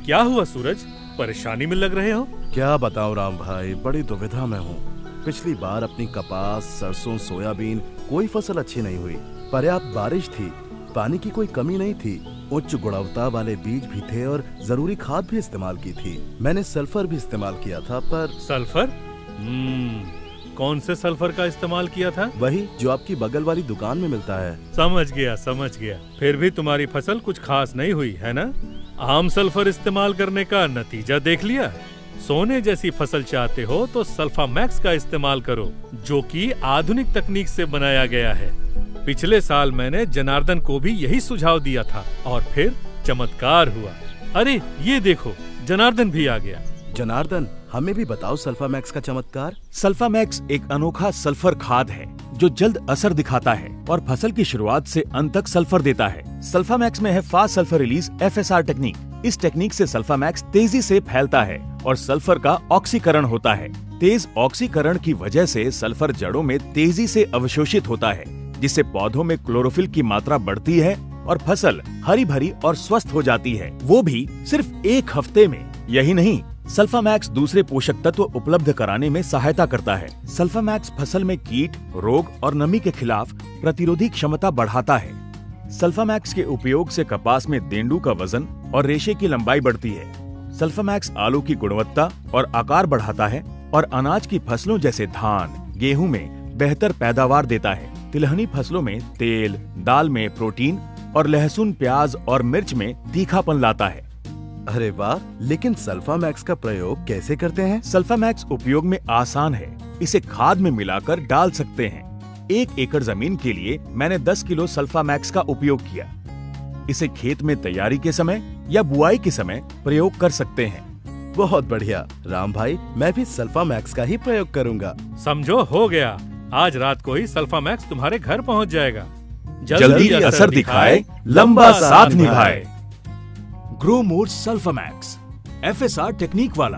क्या हुआ सूरज, परेशानी में लग रहे हो? क्या बताऊं राम भाई, बड़ी दुविधा में हूँ। पिछली बार अपनी कपास, सरसों, सोयाबीन कोई फसल अच्छी नहीं हुई। पर्याप्त बारिश थी, पानी की कोई कमी नहीं थी, उच्च गुणवत्ता वाले बीज भी थे और जरूरी खाद भी इस्तेमाल की थी। मैंने सल्फर भी इस्तेमाल किया था पर सल्फर? कौन से सल्फर का इस्तेमाल किया था? वही जो आपकी बगल वाली दुकान में मिलता है। समझ गया। फिर भी तुम्हारी फसल कुछ खास नहीं हुई है ना? आम सल्फर इस्तेमाल करने का नतीजा देख लिया। सोने जैसी फसल चाहते हो तो सल्फामैक्स का इस्तेमाल करो, जो कि आधुनिक तकनीक से बनाया गया है। पिछले साल मैंने जनार्दन को भी यही सुझाव दिया था और फिर चमत्कार हुआ। अरे ये देखो, जनार्दन भी आ गया। जनार्दन, हमें भी बताओ सल्फामैक्स का चमत्कार। सल्फामैक्स एक अनोखा सल्फर खाद है जो जल्द असर दिखाता है और फसल की शुरुआत से अंत तक सल्फर देता है। सल्फामैक्स में है fast sulphur release FSR technique. इस टेक्निक से सल्फामैक्स तेजी से फैलता है और सल्फर का ऑक्सीकरण होता है। तेज ऑक्सीकरण की वजह से सल्फर जड़ों में तेजी से अवशोषित होता है, जिससे पौधों में क्लोरोफिल की मात्रा बढ़ती है और फसल हरी भरी और स्वस्थ हो जाती है, वो भी सिर्फ 1 हफ्ते में। यही नहीं, सल्फामैक्स दूसरे पोषक तत्व उपलब्ध कराने में सहायता करता है। सल्फामैक्स फसल में कीट, रोग और नमी के खिलाफ प्रतिरोधी क्षमता बढ़ाता है। सल्फामैक्स के उपयोग से कपास में तेंदू का वजन और रेशे की लंबाई बढ़ती है। सल्फामैक्स आलू की गुणवत्ता और आकार बढ़ाता है और अनाज की फसलों जैसे धान, गेहूं में बेहतर पैदावार देता है। तिलहनी फसलों में तेल, दाल में प्रोटीन और लहसुन, प्याज और मिर्च में तीखापन लाता है। अरे वाह, लेकिन सल्फामैक्स का प्रयोग कैसे करते हैं? सल्फामैक्स उपयोग में आसान है। इसे खाद में मिलाकर डाल सकते हैं। 1 एकड़ जमीन के लिए मैंने 10 किलो सल्फामैक्स का उपयोग किया। इसे खेत में तैयारी के समय या बुआई के समय प्रयोग कर सकते हैं। बहुत बढ़िया राम भाई, मैं भी सल्फामैक्स का ही प्रयोग करूंगा। समझो, हो गया। आज रात को ही सल्फामैक्स तुम्हारे घर पहुंच जाएगा। जल्दी असर दिखाए, लंबा साथ निभाए। ग्रो मोर सल्फामैक्स, FSR टेक्निक वाला।